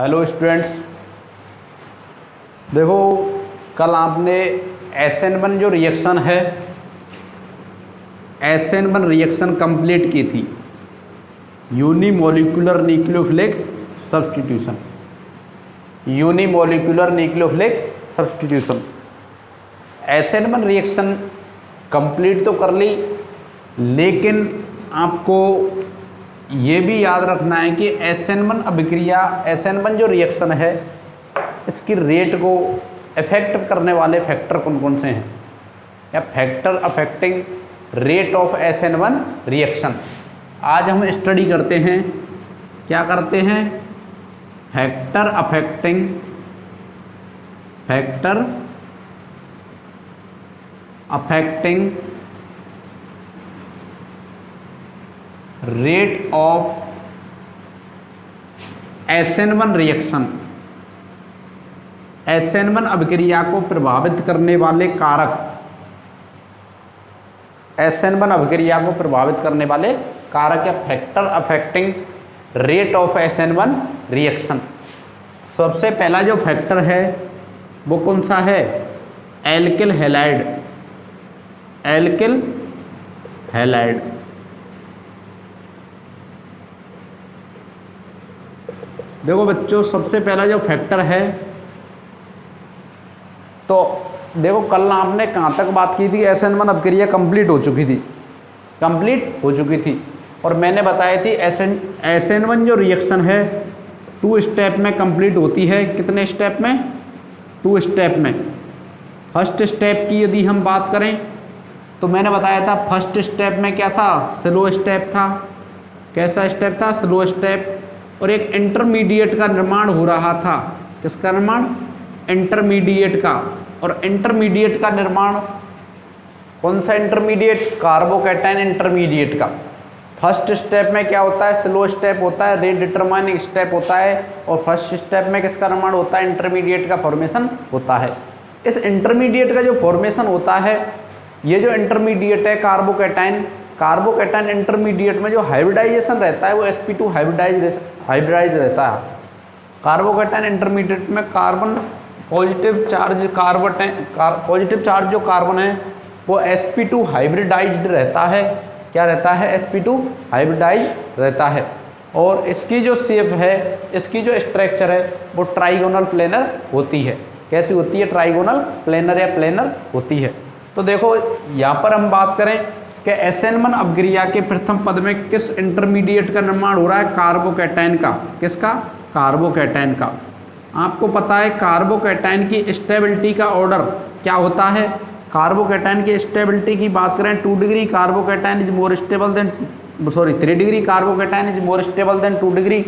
Hello students, देखो कल आपने SN1 जो रिएक्शन है SN1 रिएक्शन कंप्लीट की थी, unimolecular nucleophilic substitution. Unimolecular nucleophilic substitution SN1 reaction complete तो कर ली, लेकिन आपको ये भी याद रखना है कि SN1 अभिक्रिया SN1 जो रिएक्शन है इसकी रेट को इफेक्ट करने वाले फैक्टर कौन कौन से हैं, या factor affecting rate of SN1 reaction. आज हम स्टडी करते हैं, क्या करते हैं, factor affecting rate of SN1 reaction. SN1 अभिक्रिया को प्रभावित करने वाले कारक, SN1 अभिक्रिया को प्रभावित करने वाले कारक या factor affecting rate of SN1 reaction. सबसे पहला जो फैक्टर है वो कौन सा है, एल्किल हैलाइड। एल्किल हैलाइड देखो बच्चों, सबसे पहला जो फैक्टर है, तो देखो कल आपने कहाँ तक बात की थी, SN1 अभिक्रिया कंप्लीट हो चुकी थी और मैंने बताई थी SN1 जो रिएक्शन है 2 स्टेप में कंप्लीट होती है। कितने स्टेप में, 2 स्टेप में। फर्स्ट स्टेप की यदि हम बात करें तो मैंने बताया था फर्स्ट स्टेप में क्या था, स्लो स्टेप था। कैसा स्टेप था, स्लो स्टेप। और एक इंटरमीडिएट का निर्माण हो रहा था। किसका निर्माण, इंटरमीडिएट का। और इंटरमीडिएट का निर्माण कौन सा इंटरमीडिएट, कार्बोकैटायन इंटरमीडिएट का। फर्स्ट स्टेप में क्या होता है, स्लो स्टेप होता है, रेट डिटरमाइनिंग स्टेप होता है। और फर्स्ट स्टेप में किसका निर्माण होता है, इंटरमीडिएट का फॉर्मेशन होता है। इस इंटरमीडिएट का जो फॉर्मेशन होता है, ये जो इंटरमीडिएट है कार्बोकैटायन इंटरमीडिएट में जो हाइब्रिडाइजेशन रहता है वो sp2 हाइब्रिडाइज रहता है। कार्बोकैटायन इंटरमीडिएट में कार्बन पॉजिटिव चार्ज जो कार्बन है वो sp2 हाइब्रिडाइज्ड रहता है। क्या रहता है, sp2 हाइब्रिडाइज रहता है। और इसकी जो शेप है, इसकी जो स्ट्रक्चर है वो ट्राइगोनल प्लेनर होती है। कैसी होती है, ट्राइगोनल प्लेनर या प्लेनर होती है। तो देखो यहाँ पर हम बात करें कि SN1 अभिक्रिया के प्रथम पद में किस इंटरमीडिएट का निर्माण हो रहा है, कार्बोकैटायन का। किसका, कार्बोकैटायन का। आपको पता है कार्बोकैटायन की स्टेबिलिटी का ऑर्डर क्या होता है। कार्बोकैटायन की स्टेबिलिटी की बात करें, 2 degree carbocation is more stable then 3 degree carbocation is more stable then 2 degree,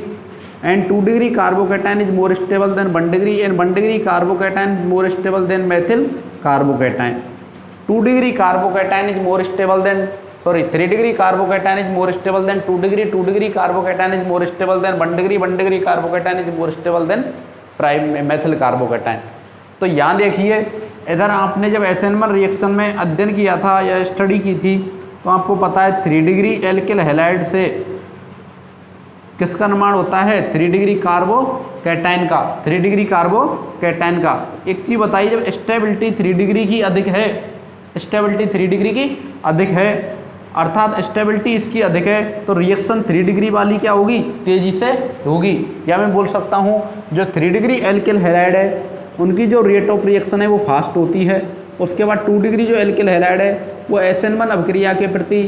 and 2 degree carbocation is more stable then 1 degree, and 1 degree carbocation is more stable then methyl carbocation. 2 degree carbocation is more stable then 3 degree carbocation is more stable then 2 degree, 2 degree carbocation is more stable then 1 degree, 1 degree carbocation is more stable then methyl carbocation. तो यहाँ देखिए, इधर आपने जब SN1 reaction में अध्ययन किया था या स्टडी की थी तो आपको पता है 3 डिग्री एल्किल हैलाइड से किसका निर्माण होता है, 3 डिग्री कार्बोकैटायन का। 3 डिग्री कार्बोकैटायन का। एक चीज़ बताइए, जब स्टेबिलिटी 3 डिग्री की अधिक है, स्टेबिलिटी 3 डिग्री की अधिक है, अर्थात स्टेबिलिटी इसकी अधिक है, तो रिएक्शन 3 डिग्री वाली क्या होगी, तेजी से होगी। या मैं बोल सकता हूँ जो 3 डिग्री एल्किल हैलाइड है उनकी जो रेट ऑफ रिएक्शन है वो फास्ट होती है। उसके बाद 2 डिग्री जो एल्किल हैलाइड है वो SN1 अभिक्रिया के प्रति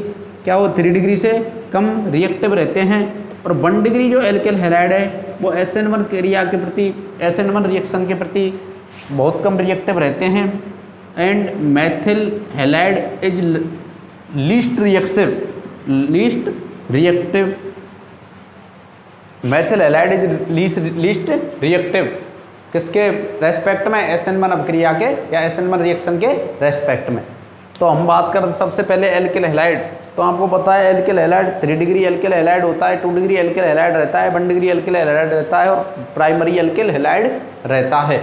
क्या, वो 3 डिग्री से कम रिएक्टिव रहते हैं। और 1 डिग्री जो एल्किल हैलाइड है वो SN1 क्रिया के प्रति, SN1 रिएक्शन के प्रति बहुत कम रिएक्टिव रहते हैं। And methyl halide is least reactive. Methyl halide is least reactive किसके रेस्पेक्ट में, SN1 अभिक्रिया के या SN1 रिएक्शन के रेस्पेक्ट में। तो हम बात करते सबसे पहले एल्किल हैलाइड। तो आपको पता है alkyl halide 3 degree alkyl halide होता है, 2 डिग्री एल्किल हैलाइड रहता है, 1 डिग्री एल्किल हैलाइड रहता है और प्राइमरी एल्किल हैलाइड रहता है।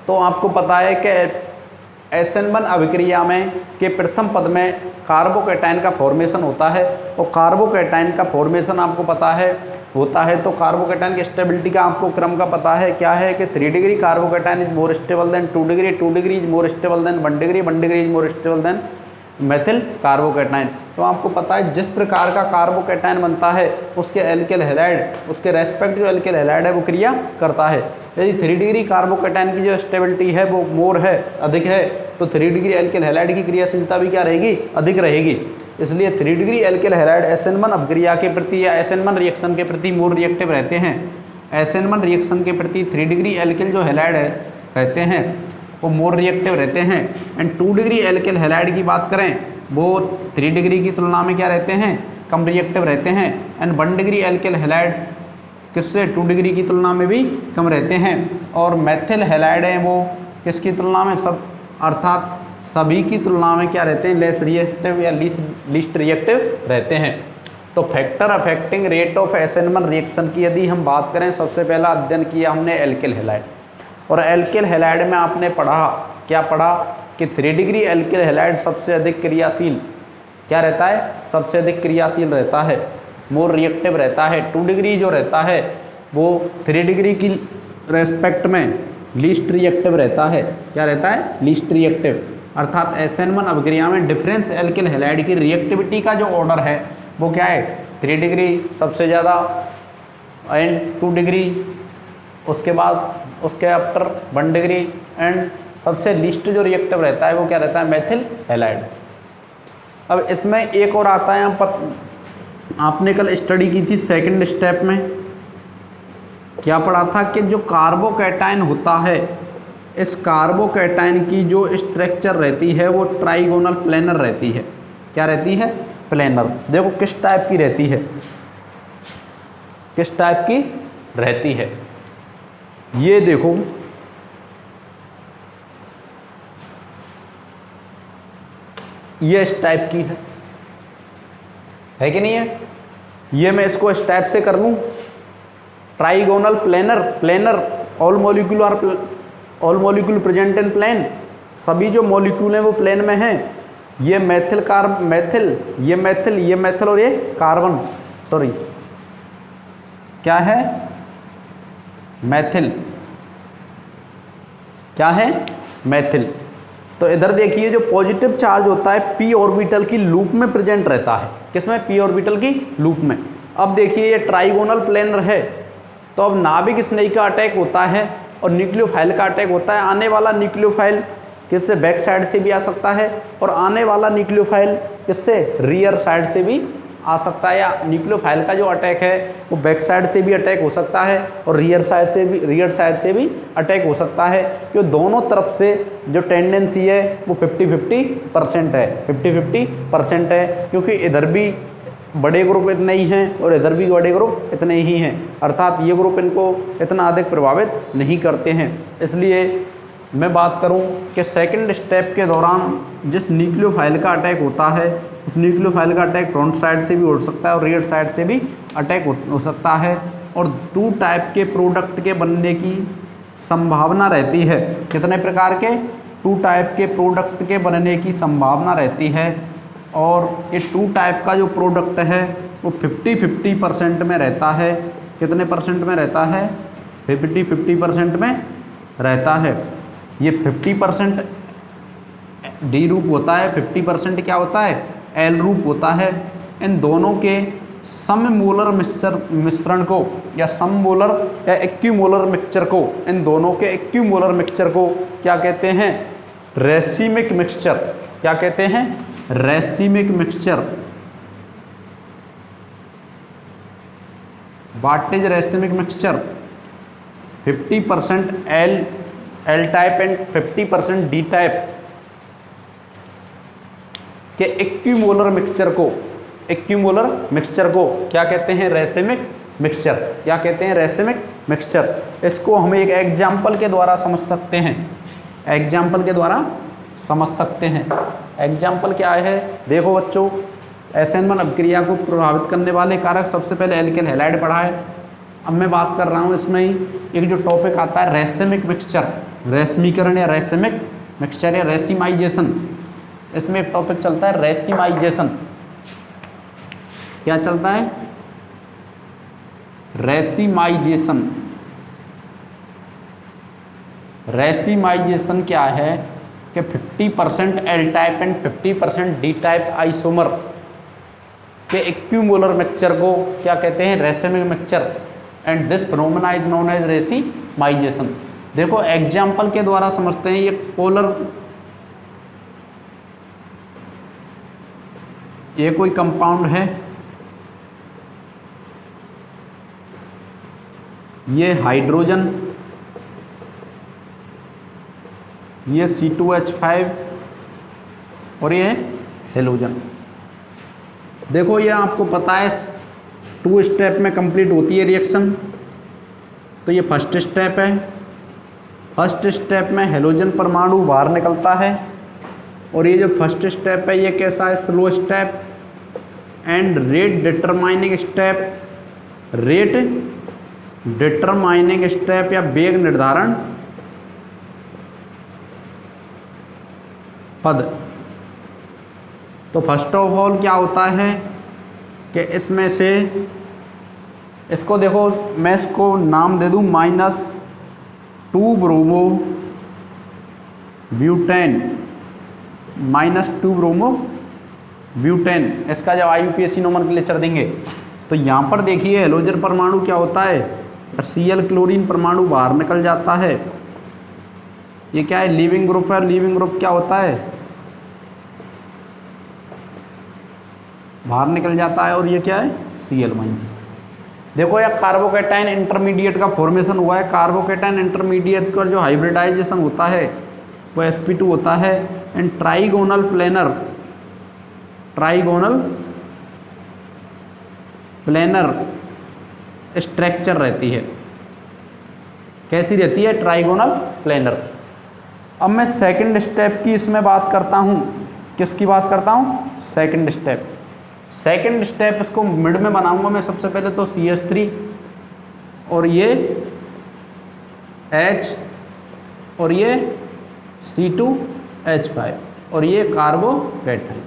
तो आपको पता है कि SN1 अभिक्रिया में के प्रथम पद में कार्बोकैटायन का फॉर्मेशन होता है, और कार्बोकैटायन का फॉर्मेशन आपको पता है होता है, तो कार्बोकैटायन की स्टेबिलिटी का आपको क्रम का पता है, क्या है कि 3 degree carbocation is more stable then 2 degree, 2 degree is more stable then 1 degree, 1 degree is more stable then methyl carbocation. तो आपको पता है जिस प्रकार का कार्बोकैटायन बनता है उसके एल्केल हैलाइड उसके रेस्पेक्ट जो एल्केल हैलाइड है वो क्रिया करता है। यदि 3 डिग्री कार्बोकैटायन की जो स्टेबिलिटी है वो मोर है, अधिक है, तो 3 डिग्री एल्केल हैलाइड की क्रियाशीलता भी क्या रहेगी, अधिक रहेगी। इसलिए 3 डिग्री एल्केल हैलाइड SN1 अपक्रिया के प्रति या SN1 रिएक्शन के प्रति मोर रिएक्टिव रहते हैं। SN1 रिएक्शन के प्रति 3 डिग्री एल्केल जो हैलाइड है रहते हैं वो मोर रिएक्टिव रहते हैं। एंड 2 डिग्री एल्केल हैलाइड की बात करें वो 3 डिग्री की तुलना में क्या रहते हैं, कम रिएक्टिव रहते हैं। एंड 1 डिग्री एल्केल हैलाइड किससे 2 डिग्री की तुलना में भी कम रहते हैं। और मेथिल हैलाइड है वो किसकी तुलना में, सब अर्थात सभी की तुलना में क्या रहते हैं, लेस रिएक्टिव या लीस्ट रिएक्टिव रहते हैं। तो factor affecting rate of SN1 reaction की यदि हम बात करें, सबसे पहला अध्ययन किया हमने एल्केल हैलाइड, और एल्केल हैलाइड में आपने पढ़ा, क्या पढ़ा कि 3 डिग्री एल्केल हैलाइड सबसे अधिक क्रियाशील क्या रहता है, सबसे अधिक क्रियाशील रहता है, मोर रिएक्टिव रहता है। 2 डिग्री जो रहता है वो 3 डिग्री की रेस्पेक्ट में लीस्ट रिएक्टिव रहता है, क्या रहता है, लीस्ट रिएक्टिव। अर्थात SN1 अभिक्रिया में डिफरेंस एल्केल हैलाइड की रिएक्टिविटी का जो ऑर्डर है वो क्या है, 3 डिग्री सबसे ज़्यादा एंड 2 डिग्री, उसके बाद उसके आफ्टर 1 डिग्री, एंड सबसे लीस्ट जो रिएक्टिव रहता है वो क्या रहता है, मेथिल हैलाइड। अब इसमें एक और आता है, आपने कल स्टडी की थी सेकंड स्टेप में, क्या पढ़ा था कि जो कार्बोकैटायन होता है, इस कार्बोकैटायन की जो स्ट्रक्चर रहती है वो ट्राइगोनल प्लेनर रहती है। क्या रहती है, प्लेनर। देखो किस टाइप की रहती है, किस टाइप की रहती है, ये देखो ये इस टाइप की है कि नहीं है। ये मैं इसको इस टाइप से कर लूं, trigonal planar, planar all molecule present in plane, सभी जो मॉलिक्यूल हैं वो प्लेन में हैं। ये मेथिल ये मेथिल और ये कार्बन, सॉरी क्या है, मेथिल, क्या है, मेथिल। तो इधर देखिए जो पॉजिटिव चार्ज होता है p ऑर्बिटल की लूप में प्रेजेंट रहता है, किसमें, p ऑर्बिटल की लूप में। अब देखिए ये ट्राइगोनल प्लेनर है, तो अब नाभिक स्नेही का अटैक होता है और न्यूक्लियोफाइल का अटैक होता है। आने वाला न्यूक्लियोफाइल किससे, बैक साइड से भी आ सकता है, और आने वाला न्यूक्लियोफाइल किससे, रियर साइड से भी आ सकता है, या न्यूक्लियोफाइल का जो अटैक है वो बैक साइड से भी अटैक हो सकता है और रियर साइड से भी अटैक हो सकता है। जो दोनों तरफ से जो टेंडेंसी है वो 50-50% है, 50-50% है, क्योंकि इधर भी बड़े ग्रुप इतने ही हैं और इधर भी बड़े ग्रुप इतने ही हैं, अर्थात ये ग्रुप इनको इतना अधिक प्रभावित नहीं करते हैं। इसलिए मैं बात करूं कि सेकंड स्टेप के दौरान जिस न्यूक्लियोफाइल का अटैक होता है, उस न्यूक्लियोफाइल का अटैक फ्रंट साइड से भी हो सकता है और रियर साइड से भी अटैक हो सकता है, और 2 टाइप के प्रोडक्ट के बनने की संभावना रहती है। कितने प्रकार के, 2 टाइप के प्रोडक्ट के बनने की संभावना रहती है, और ये 2 टाइप का जो प्रोडक्ट है वो 50-50% में रहता है। कितने परसेंट में रहता है, 50-50% में रहता है। ये 50% डी रूप होता है, 50% क्या होता है, एल रूप होता है। इन दोनों के सममोलर मिश्रण को या सममोलर या एक्यूमोलर मिक्सचर को, इन दोनों के एक्यूमोलर मिक्सचर को क्या कहते हैं, रेसिमिक मिक्सचर। क्या कहते हैं, racemic mixture. What is racemic mixture, 50% L type and 50% D type के एक्यूमोलर मिक्सचर को क्या कहते हैं, रेसिमिक मिक्सचर। क्या कहते हैं, रेसिमिक मिक्सचर। इसको हम एक एग्जाम्पल के द्वारा समझ सकते हैं, एग्जाम्पल के द्वारा समझ सकते हैं। एग्जाम्पल क्या है, देखो बच्चों, SN1 अभिक्रिया को प्रभावित करने वाले कारक, सबसे पहले एल्केल हैलाइड पढ़ा है। अब मैं बात कर रहा हूँ इसमें ही एक जो टॉपिक आता है रेसिमिक मिक्सचर, रेशमीकरण या रेसिमिक मिक्सचर या रेसिमाइजेशन, इसमें एक टॉपिक चलता है रेसिमाइजेशन। क्या चलता है? रेसिमाइजेशन। रेसिमाइजेशन क्या है कि 50% L type and 50% D type isomer के इक्विमोलर मिक्सचर को क्या कहते हैं? Racemic mixture, and this phenomena is known as racemization. देखो एग्जाम्पल के द्वारा समझते हैं। ये पोलर, ये कोई कंपाउंड है, ये हाइड्रोजन, ये C2H5 और ये हेलोजन। देखो ये आपको पता है 2 स्टेप में कंप्लीट होती है रिएक्शन। तो ये फर्स्ट स्टेप है। फर्स्ट स्टेप में हेलोजन परमाणु बाहर निकलता है, और ये जो फर्स्ट स्टेप है ये कैसा है? Slow step and rate determining step. Rate determining step या वेग निर्धारण पद। तो फर्स्ट ऑफ ऑल क्या होता है कि इसमें से, इसको देखो मैं इसको नाम दे दूं -2 ब्रोमो ब्यूटेन, -2 ब्रोमो ब्यूटेन। इसका जब IUPAC नोमेनक्लेचर देंगे तो यहाँ पर देखिए हेलोजन परमाणु क्या होता है? Cl क्लोरीन परमाणु बाहर निकल जाता है। ये क्या है? लीविंग ग्रुप है। लीविंग ग्रुप क्या होता है? बाहर निकल जाता है। और ये क्या है? Cl-। देखो यह कार्बोकेटाइन इंटरमीडिएट का फॉर्मेशन हुआ है। कार्बोकेटाइन इंटरमीडिएट का जो हाइब्रिडाइजेशन होता है वो sp2 होता है। And trigonal planar, trigonal planar structure रहती है। कैसी रहती है? Trigonal planar. अब मैं सेकंड स्टेप की इसमें बात करता हूँ। किसकी बात करता हूँ? Second step. सेकंड स्टेप इसको मिड में बनाऊंगा मैं सबसे पहले तो CH3 और ये H और ये C2H5 और ये कार्बोकेटाइन।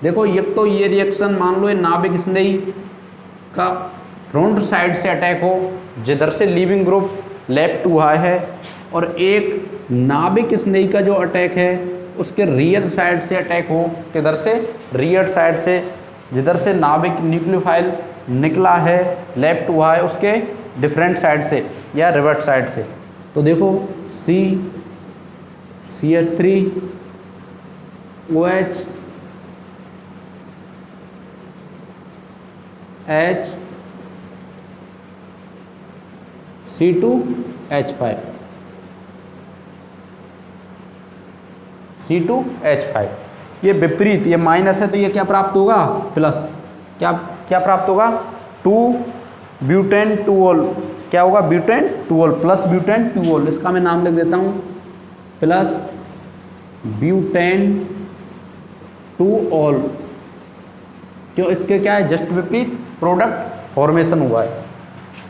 देखो ये तो ये रिएक्शन मान लो ये नाभिक स्नेही का फ्रंट साइड से अटैक हो, जिधर से लीविंग ग्रुप लेफ्ट हुआ है, और एक नाभिक स्नेही का जो अटैक है उसके रियर साइड से अटैक हो। किधर से? रियर साइड से, जिधर से नाभिक न्यूक्लियोफाइल निकला है, लेफ्ट हुआ है, उसके डिफरेंट साइड से या रिवर्ट साइड से। तो देखो CH3 OH H C2H5 C2H5। ये विपरीत, ये माइनस है तो ये क्या प्राप्त होगा? प्लस। क्या क्या प्राप्त होगा? 2 ब्यूटेन 2 ऑल। क्या होगा? Butane 2 all plus butane 2 all. इसका मैं नाम लिख देता हूँ प्लस ब्यूटेन 2 ऑल। क्यों? इसके क्या है? जस्ट विपरीत प्रोडक्ट फॉर्मेशन हुआ है।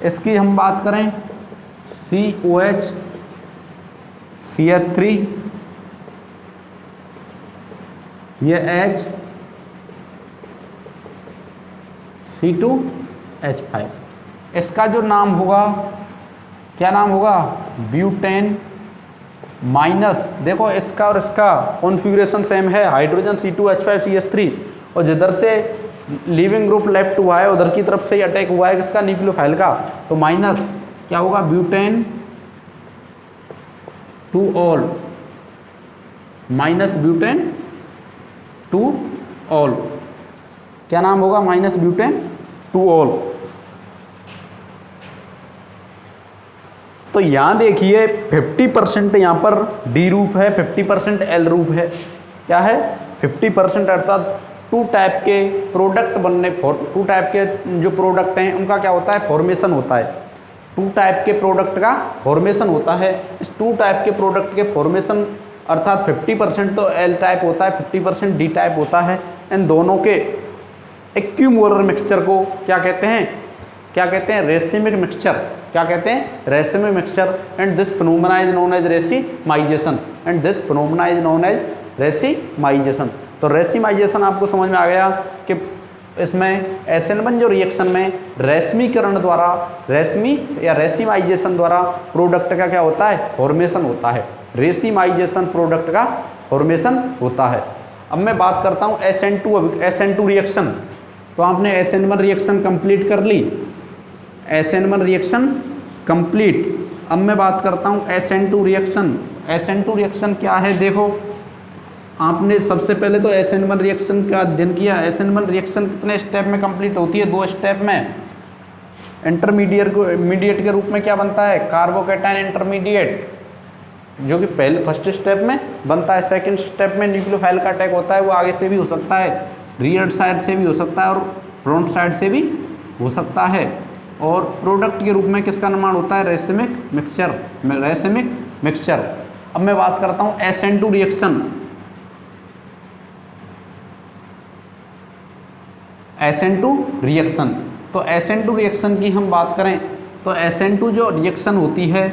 इसकी हम बात करें COH CH3, ये H C2H5। इसका जो नाम होगा, क्या नाम होगा? Butane minus. देखो इसका और इसका कॉन्फ़िगरेशन सेम है, हाइड्रोजन C2H5 CH3, और जिधर से लीविंग ग्रुप लेफ्ट हुआ है उधर की तरफ से ही अटैक हुआ है किसका? न्यूक्लियोफाइल का। तो माइनस क्या होगा? Butane 2 all, minus butane 2 all. क्या नाम होगा? Minus butane 2 all. तो यहां देखिए 50% यहां पर डी रूप है, 50% एल रूप है। क्या है? 50% अर्थात 2 टाइप के प्रोडक्ट बनने, 2 टाइप के जो प्रोडक्ट हैं उनका क्या होता है? फॉर्मेशन होता है। 2 टाइप के प्रोडक्ट का फॉर्मेशन होता है। इस 2 टाइप के प्रोडक्ट के फॉर्मेशन अर्थात 50% तो एल टाइप होता है, 50% डी टाइप होता है। इन दोनों के एक्यूमोलर मिक्सचर को क्या कहते हैं? क्या कहते हैं, रेसिमिक मिक्सचर। क्या कहते हैं, racemic mixture. And this phenomena is known as racemization. And this phenomena is known as racemization. तो रेसिमाइजेशन आपको समझ में आ गया कि इसमें SN1 जो रिएक्शन में रेशमीकरण द्वारा, रेशमी या रेसिमाइजेशन द्वारा प्रोडक्ट का क्या होता है, फॉर्मेशन होता है। रेसिमाइजेशन प्रोडक्ट का फॉर्मेशन होता है। अब मैं बात करता हूँ SN2 रिएक्शन। तो आपने SN1 रिएक्शन कंप्लीट कर ली, SN1 रिएक्शन कंप्लीट। अब मैं बात करता हूँ SN2 रिएक्शन। SN2 रिएक्शन क्या है, देखो आपने सबसे पहले तो SN1 रिएक्शन का अध्ययन किया। SN1 रिएक्शन कितने स्टेप में कंप्लीट होती है, 2 स्टेप में। इंटरमीडिएट के रूप में क्या बनता है, कार्बोकैटायन इंटरमीडिएट, जो कि पहले फर्स्ट स्टेप में बनता है। सेकंड स्टेप में न्यूक्लियोफाइल का अटैक होता है, वो आगे से भी हो सकता है, रियर साइड से भी हो सकता है और फ्रंट साइड से भी हो सकता है। और प्रोडक्ट के रूप में किसका निर्माण होता है, रेसिमिक मिक्सचर। अब मैं बात करता हूँ SN2 रिएक्शन। SN2 रिएक्शन, तो SN2 रिएक्शन की हम बात करें तो SN2 जो रिएक्शन होती है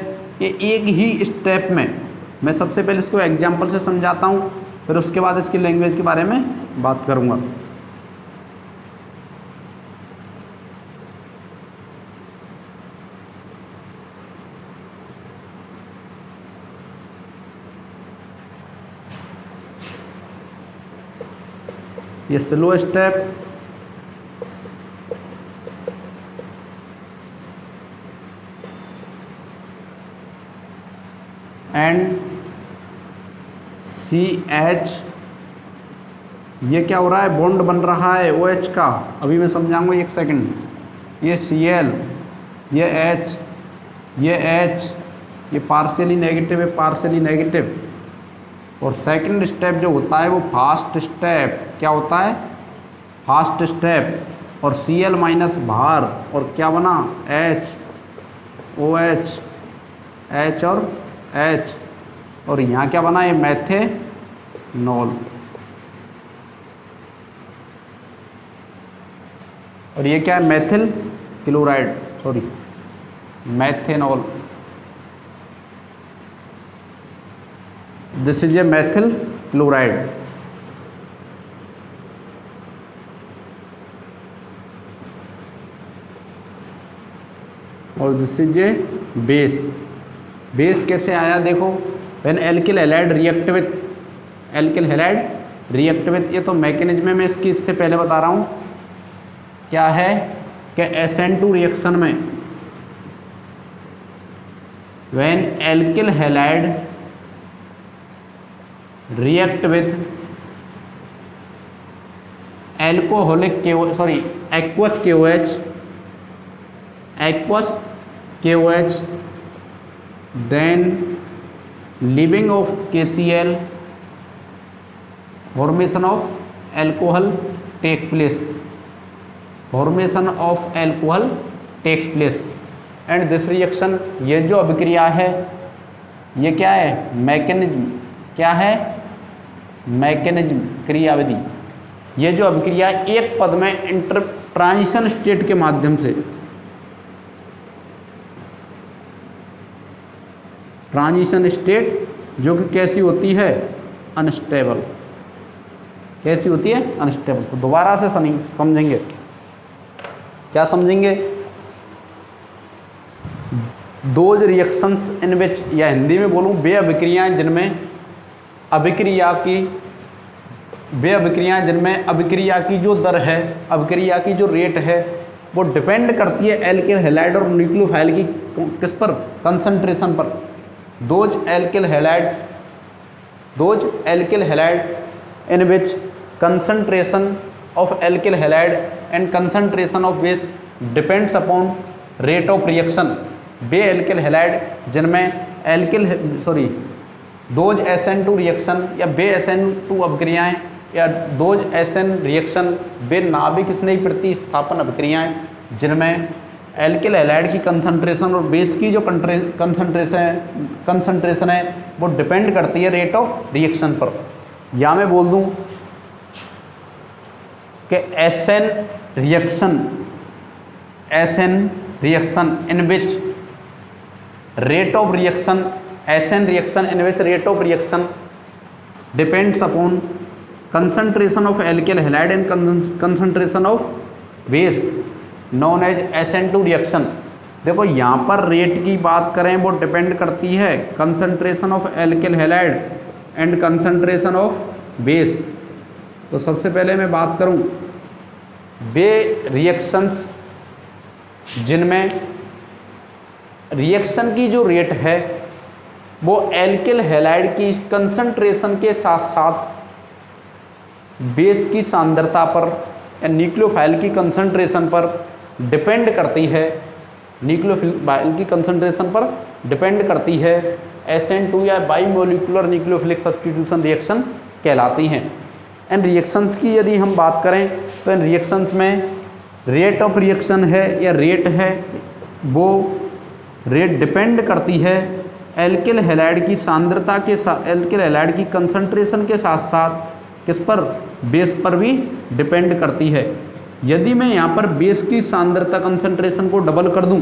ये एक ही स्टेप में, मैं सबसे पहले इसको एग्जांपल से समझाता हूँ, फिर उसके बाद इसकी लैंग्वेज के बारे में बात करूँगा। ये स्लो स्टेप, एंड CH, ये क्या हो रहा है, बॉन्ड बन रहा है OH का, अभी मैं समझाऊंगा, एक सेकंड। ये Cl, ये H, ये H, ये पार्शियली नेगेटिव है, पार्शियली नेगेटिव। और सेकंड स्टेप जो होता है वो फास्ट स्टेप, क्या होता है, फास्ट स्टेप। और Cl माइनस बाहर, और क्या बना, H, OH, H और H, और यहाँ क्या बना, ये मेथेनॉल। और ये क्या है, methyl chloride, sorry methanol. This is a methyl chloride. और this is a base. Base कैसे आया, देखो, when alkyl halide react with, alkyl halide react with, ये तो मैकेनिज्म में मैं इसकी इससे पहले बता रहा हूँ क्या है कि SN2 रिएक्शन में when alkyl halide react with alcoholic aqueous KOH, then leaving of KCl, formation of alcohol take place, and this reaction, ये जो अभिक्रिया है ये क्या है, मैकेनिज्म, क्या है, मैकेनिज्म, क्रियाविधि। ये जो अभिक्रिया एक पद में ट्रांजिशन स्टेट के माध्यम से, ट्रांजिशन स्टेट जो कि कैसी होती है, अनस्टेबल। कैसी होती है, अनस्टेबल। तो दोबारा से समझेंगे, क्या समझेंगे, दोज रिएक्शंस इन विच, या हिंदी में बोलूँ वे अभिक्रियाएं जिनमें अभिक्रिया की जो दर है, अभिक्रिया की जो रेट है वो डिपेंड करती है एल्किल हैलाइड और न्यूक्लियोफाइल की किस पर, कंसंट्रेशन पर। Those alkyl halide in which concentration of alkyl halide and concentration of base depends upon rate of reaction. Way alkyl halide जिनमें दोज SN2 रिएक्शन या वे SN2 अभिक्रियाएं या दोज SN रिएक्शन वे नाभिक स्नेही प्रतिस्थापन अभिक्रियाएं जिनमें एल्किल हैलाइड की कंसंट्रेशन और बेस की जो कंसंट्रेशन है वो डिपेंड करती है रेट ऑफ रिएक्शन पर। या मैं बोल दूं कि SN SN reaction in which rate of reaction, SN reaction in which rate of reaction depends upon concentration of alkyl halide and concentration of base known as SN2 reaction। देखो यहाँ पर rate की बात करें वो डिपेंड करती है concentration of alkyl halide and concentration of base. तो सबसे पहले मैं बात करूँ वे रिएक्शंस जिनमें रिएक्शन की जो रेट है वो एल्किल हैलाइड की कंसंट्रेशन के साथ साथ बेस की सांद्रता पर या न्यूक्लियोफाइल की कंसंट्रेशन पर डिपेंड करती है, न्यूक्लियोफाइल की कंसंट्रेशन पर डिपेंड करती है, SN2 या बाईमोलिकुलर न्यूक्लियोफिलिक सब्स्टिट्यूशन रिएक्शन कहलाती हैं। इन रिएक्शंस की यदि हम बात करें तो इन रिएक्शंस में रेट ऑफ रिएक्शन है या रेट है वो रेट डिपेंड करती है एल्किल हैलाइड की सांद्रता के साथ, एल्किल हैलाइड की कंसंट्रेशन के साथ साथ किस पर, बेस पर भी डिपेंड करती है। यदि मैं यहाँ पर बेस की सांद्रता कंसंट्रेशन को डबल कर दूँ,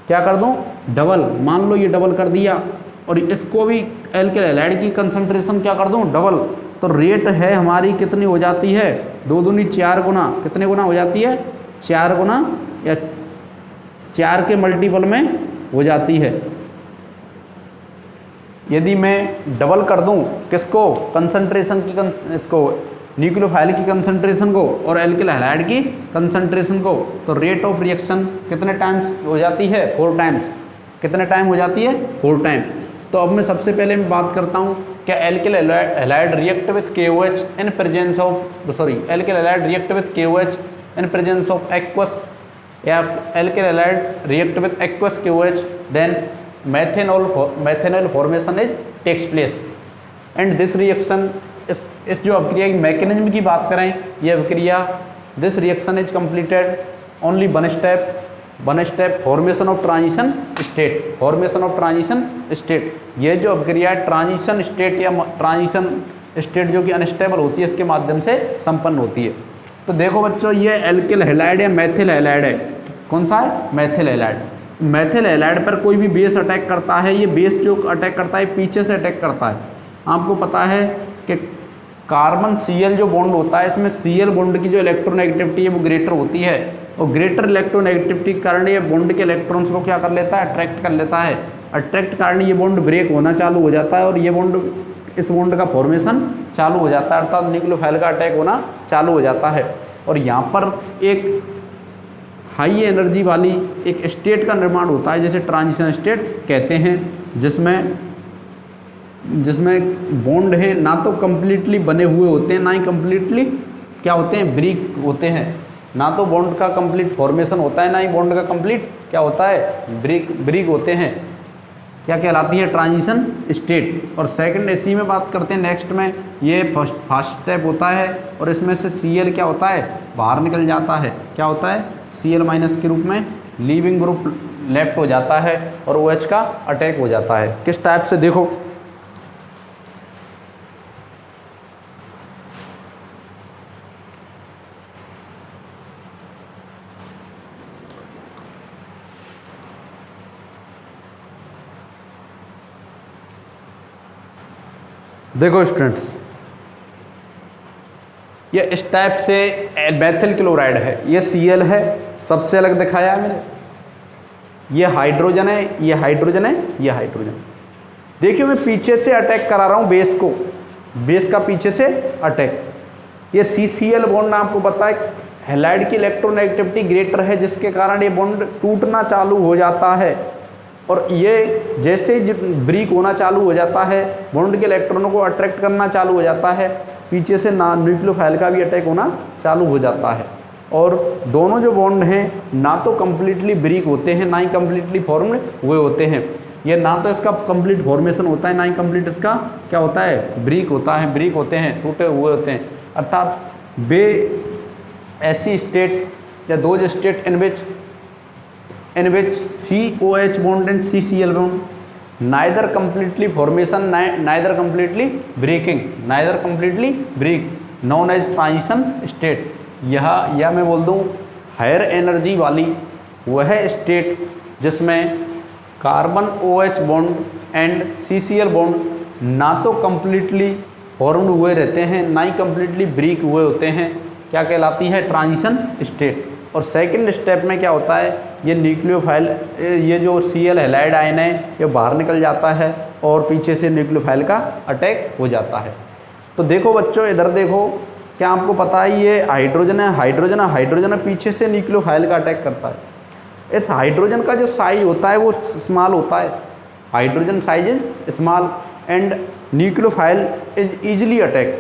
क्या कर दूँ, डबल, मान लो ये डबल कर दिया और इसको भी एल्किल हैलाइड की कंसंट्रेशन क्या कर दूँ, डबल, तो रेट है हमारी कितनी हो जाती है, 2 दूनी 4 गुना, कितने गुना हो जाती है, 4 गुना या 4 के मल्टीपल में हो जाती है। यदि मैं डबल कर दूं किसको, कंसंट्रेशन की इसको न्यूक्लियोफाइल की कंसंट्रेशन को और एल्किल हैलाइड की कंसंट्रेशन को, तो रेट ऑफ रिएक्शन कितने टाइम्स हो जाती है, 4 टाइम्स। कितने टाइम हो जाती है, 4 टाइम। तो अब मैं सबसे पहले मैं बात करता हूँ क्या alkyl halide react with KOH in presence of alkyl halide react with KOH in presence of aqueous या alkyl halide react with aqueous KOH then methanol formation is takes place and this reaction इस जो अभिक्रिया की mechanism की बात करें, यह अभिक्रिया this reaction is completed only one step formation of transition state, formation of transition state. यह जो अभिक्रिया ट्रांजिशन स्टेट या ट्रांजिशन स्टेट जो कि अनस्टेबल होती है इसके माध्यम से संपन्न होती है। तो देखो बच्चों ये एल्किल हैलाइड या मैथिल हैलाइड है, कौन सा है, मैथिल हैलाइड। मैथिल हैलाइड पर कोई भी बेस अटैक करता है, ये बेस जो अटैक करता है पीछे से अटैक करता है। आपको पता है कि कार्बन Cl जो बॉन्ड होता है इसमें Cl बॉन्ड की जो इलेक्ट्रोनेगेटिविटी है वो ग्रेटर होती है और ग्रेटर इलेक्ट्रोनेगेटिविटी के कारण ये बॉन्ड के इलेक्ट्रॉन्स को क्या कर लेता है, अट्रैक्ट कर लेता है। अट्रैक्ट के कारण ये बॉन्ड ब्रेक होना चालू हो जाता है और ये बॉन्ड, इस बॉन्ड का फॉर्मेशन चालू हो जाता है, अर्थात न्यूक्लियोफाइल का अटैक होना चालू हो जाता है। और यहाँ पर एक हाई एनर्जी वाली एक स्टेट का निर्माण होता है जैसे ट्रांजिशन स्टेट कहते हैं, जिसमें बॉन्ड है ना तो कम्प्लीटली बने हुए होते हैं ना ही कम्प्लीटली क्या होते हैं, ब्रेक होते हैं। ना तो बॉन्ड का कंप्लीट फॉर्मेशन होता है ना ही बॉन्ड का कंप्लीट क्या होता है, ब्रेक होते हैं। क्या कहलाती है, ट्रांजिशन स्टेट। और सेकंड इसी में बात करते हैं नेक्स्ट में, ये फर्स्ट स्टेप होता है और इसमें से Cl क्या होता है, बाहर निकल जाता है। क्या होता है, Cl माइनस के रूप में लीविंग ग्रुप लेफ्ट हो जाता है और OH का अटैक हो जाता है। किस टाइप से, देखो देखो स्टूडेंट्स, ये इस टाइप से मैथिल क्लोराइड है, ये Cl है, सबसे अलग दिखाया है मैंने। ये हाइड्रोजन है, ये हाइड्रोजन है, ये हाइड्रोजन। देखिए मैं पीछे से अटैक करा रहा हूँ बेस को, बेस का पीछे से अटैक। ये CCl बॉन्ड आपको पता है हैलाइड की इलेक्ट्रोनेगेटिविटी ग्रेटर है जिसके कारण ये बॉन्ड टूटना चालू हो जाता है और ये जैसे ही ब्रेक होना चालू हो जाता है बॉन्ड के इलेक्ट्रॉनों को अट्रैक्ट करना चालू हो जाता है, पीछे से ना न्यूक्लियोफाइल का भी अटैक होना चालू हो जाता है। और दोनों जो बॉन्ड हैं ना तो कम्प्लीटली ब्रेक होते हैं ना ही कम्प्लीटली फॉर्म्ड हुए होते हैं। ये ना तो इसका कंप्लीट फॉर्मेशन होता है ना ही कंप्लीट इसका क्या होता है, ब्रेक होता है, ब्रेक होते हैं, टूटे हुए होते हैं। अर्थात वे ऐसी स्टेट या दो state in which COH bond and CCl bond neither completely formation neither completely breaking neither completely break known as transition state। यह मैं बोल दूं हायर एनर्जी वाली वह स्टेट जिसमें carbon OH bond and CCl bond ना तो कम्प्लीटली फॉर्म्ड हुए रहते हैं, ना ही कम्प्लीटली ब्रेक हुए होते हैं, क्या कहलाती है? Transition state. और सेकंड स्टेप में क्या होता है? ये न्यूक्लियोफाइल, ये जो Cl हैलाइड आयन है ये बाहर निकल जाता है और पीछे से न्यूक्लियोफाइल का अटैक हो जाता है। तो देखो बच्चों, इधर देखो, क्या आपको पता है ये हाइड्रोजन है, हाइड्रोजन है, हाइड्रोजन है, पीछे से न्यूक्लियोफाइल का अटैक करता है। इस हाइड्रोजन का जो साइज होता है वो स्मॉल होता है, hydrogen size is small and nucleophile is easily attack,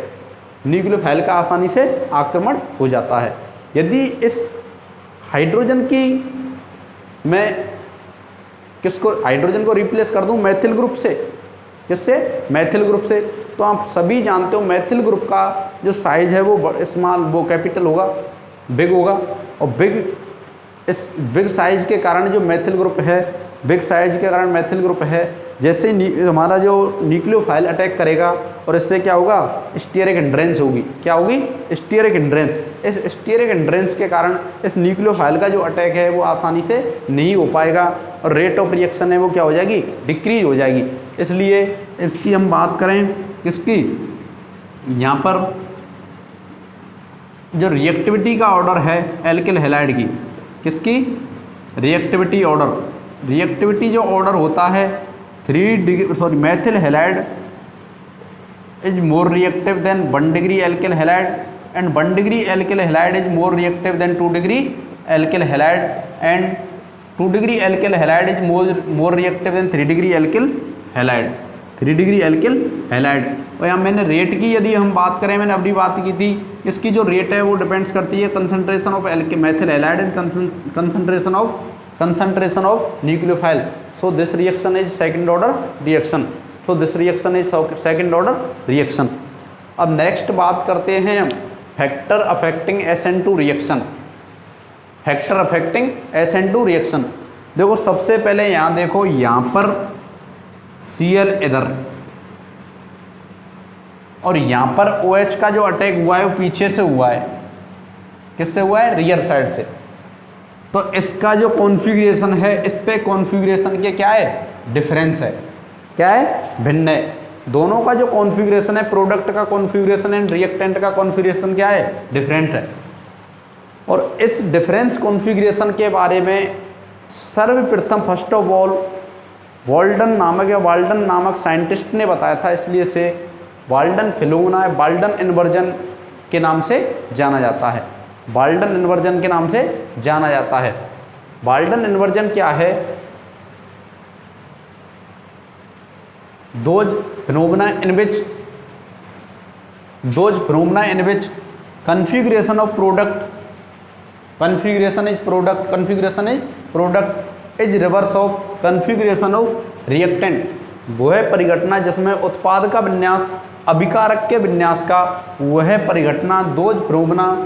nucleophile का आसानी से आक्रमण हो जाता है। यदि इस हाइड्रोजन की मैं किसको, हाइड्रोजन को रिप्लेस कर दूं मैथिल ग्रुप से, किससे? मैथिल ग्रुप से, तो आप सभी जानते हो मैथिल ग्रुप का जो साइज है वो स्मॉल, वो कैपिटल होगा, बिग होगा। और इस बिग साइज के कारण जो मैथिल ग्रुप है, बिग साइज के कारण मैथिल ग्रुप है, जैसे हमारा जो न्यूक्लियोफाइल अटैक करेगा और इससे क्या होगा? स्टीयरिक हिंड्रेंस होगी। क्या होगी? Stearic hindrance. इस स्टीयरिक हिंड्रेंस के कारण इस न्यूक्लियोफाइल का जो अटैक है वो आसानी से नहीं हो पाएगा और रेट ऑफ रिएक्शन है वो क्या हो जाएगी? डिक्रीज हो जाएगी। इसलिए इसकी हम बात करें किसकी, यहाँ पर जो रिएक्टिविटी का ऑर्डर है एल्किल हैलाइड की, किसकी? रिएक्टिविटी ऑर्डर, रिएक्टिविटी जो ऑर्डर होता है Maithil halide is more reactive than 1 degree alkyl halide and 1 degree alkyl halide is more reactive than 2 degree alkyl halide and 2 degree alkyl halide is more reactive than 3 degree alkyl halide, 3 degree alkyl halide. और यहाँ मैंने rate की यदि हम बात करें, मैंने अभी बात की थी, इसकी जो रेट है वो डिपेंड्स करती है concentration of Maithil halide and concentration of nucleophile. So this reaction is second order reaction. So this reaction is second order reaction. अब नेक्स्ट बात करते हैं factor affecting SN2 reaction. Factor affecting SN2 reaction, देखो सबसे पहले यहाँ देखो, यहाँ पर Cl इधर और यहाँ पर OH का जो अटैक हुआ है वो पीछे से हुआ है, किससे हुआ है? रियर साइड से। तो इसका जो कॉन्फ़िगरेशन है, इस पे कॉन्फ़िगरेशन के क्या है? डिफरेंस है, क्या है? भिन्न है। दोनों का जो कॉन्फ़िगरेशन है, प्रोडक्ट का कॉन्फ़िगरेशन एंड रिएक्टेंट का कॉन्फ़िगरेशन क्या है? डिफरेंट है। और इस डिफरेंस कॉन्फ़िगरेशन के बारे में सर्वप्रथम फर्स्ट ऑफ ऑल वाल्डन नामक साइंटिस्ट ने बताया था, इसलिए इसे वाल्डन फिनोमेना, वाल्डन इन्वर्जन के नाम से जाना जाता है। वाल्डन इन्वर्जन के नाम से जाना जाता है। वाल्डन इन्वर्जन क्या है? Those phenomena in which configuration of product, configuration is product is reverse of configuration of reactant. वह परिघटना जिसमें उत्पाद का विन्यास अभिकारक के विन्यास का, वह परिघटना दोज फिनोमेना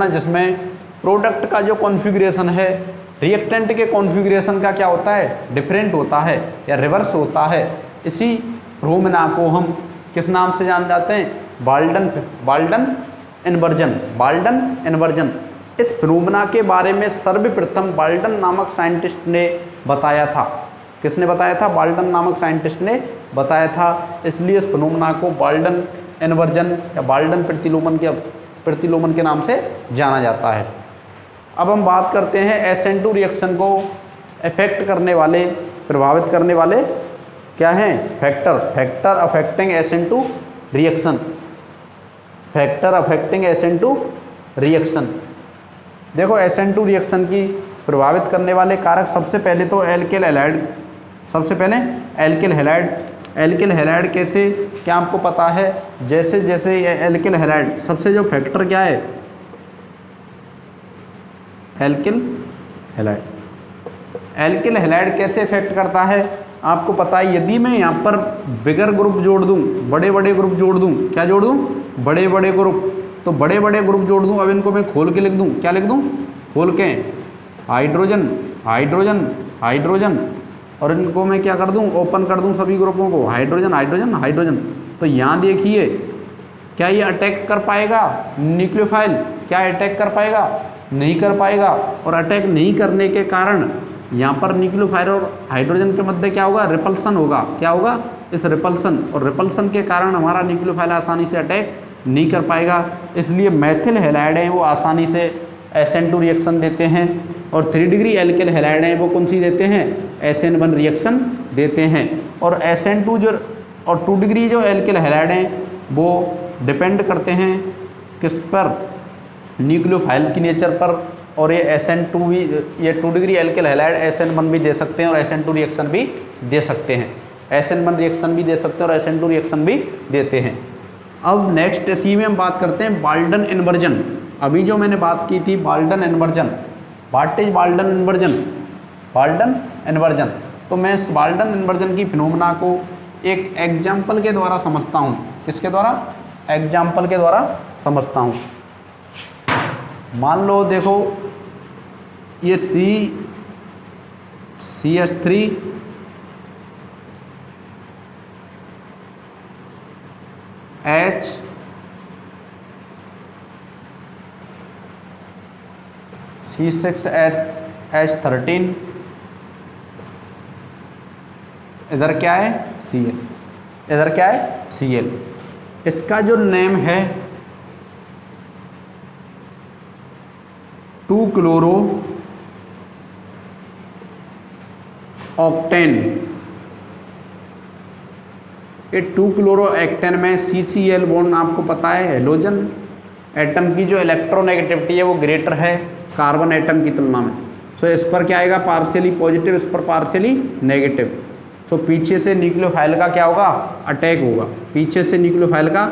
जिसमें प्रोडक्ट का जो कॉन्फ़िगरेशन है रिएक्टेंट के कॉन्फ़िगरेशन का क्या होता है? डिफरेंट होता है या रिवर्स होता है। इसी फिनोमेना को हम किस नाम से जान जाते हैं? Walden inversion. इस फिनोमेना के बारे में सर्वप्रथम वाल्डन नामक साइंटिस्ट ने बताया था। किसने बताया था? वाल्डन नामक साइंटिस्ट ने बताया था। इसलिए इस फिनोमेना को वाल्डन इन्वर्जन या वाल्डन प्रतिलोमन के नाम से जाना जाता है। अब हम बात करते हैं SN2 रिएक्शन को इफेक्ट करने वाले, प्रभावित करने वाले क्या हैं? Factor affecting SN2 reaction. Factor affecting SN2 reaction, देखो SN2 रिएक्शन की प्रभावित करने वाले कारक सबसे पहले तो एल्किल हैलाइड, सबसे पहले एल्किल हैलाइड कैसे, क्या आपको पता है? जैसे जैसे एल्किल हैलाइड, सबसे जो फैक्टर क्या है? एल्किल हैलाइड कैसे इफेक्ट करता है आपको पता है? यदि मैं यहाँ पर बिगर ग्रुप जोड़ दूँ, बड़े बड़े ग्रुप जोड़ दूँ, क्या जोड़ दूँ? बड़े बड़े ग्रुप। तो बड़े बड़े ग्रुप जोड़ दूँ, अब इनको मैं खोल के लिख दूँ, क्या लिख दूँ? खोल के हाइड्रोजन हाइड्रोजन हाइड्रोजन, और इनको मैं क्या कर दूं? ओपन कर दूं सभी ग्रुपों को, हाइड्रोजन हाइड्रोजन हाइड्रोजन। तो यहाँ देखिए, क्या ये अटैक कर पाएगा न्यूक्लियोफाइल? क्या अटैक कर पाएगा? नहीं कर पाएगा, और अटैक नहीं करने के कारण यहाँ पर न्यूक्लियोफाइल और हाइड्रोजन के मध्य क्या होगा, रिपल्सन होगा। क्या होगा, इस रिपल्सन, और रिपल्सन के कारण हमारा न्यूक्लियोफाइल आसानी से अटैक नहीं कर पाएगा। इसलिए मैथिल हैलाइड हैं वो आसानी से SN2 रिएक्शन देते हैं, और 3 डिग्री एल्किल हैलाइड हैं वो कौन सी देते हैं, SN1 रिएक्शन देते हैं। और SN2 जो और 2 डिग्री जो एल्किल हैलाइड हैं वो डिपेंड करते हैं किस पर, न्यूक्लियोफाइल की नेचर पर। और ये SN2 भी, ये 2 डिग्री एल्किल हैलाइड SN1 भी दे सकते हैं और SN2 रिएक्शन भी दे सकते हैं, SN1 रिएक्शन भी दे सकते हैं और SN2 रिएक्शन भी देते हैं। अब नेक्स्ट इसी में हम बात करते हैं बाल्डन इन्वर्जन। अभी जो मैंने बात की थी Walden inversion, what is Walden inversion, Walden inversion. तो मैं इस बाल्डन इन्वर्जन की फिनोमेना को एक एग्जाम्पल के द्वारा समझता हूँ। किसके द्वारा, एग्जाम्पल के द्वारा समझता हूँ। मान लो देखो ये CH3 H C6H13, इधर क्या है Cl, इधर क्या है Cl। इसका जो नेम है 2-क्लोरो ऑक्टेन। ये 2-क्लोरो ऑक्टेन में CCl बॉन्ड आपको पता है हेलोजन एटम की जो इलेक्ट्रोनेगेटिविटी है वो ग्रेटर है कार्बन एटम की तुलना में। सो इस पर क्या आएगा, पार्शियली पॉजिटिव, इस पर पार्शियली नेगेटिव। सो पीछे से न्यूक्लियोफाइल का क्या होगा, अटैक होगा, पीछे से न्यूक्लियोफाइल का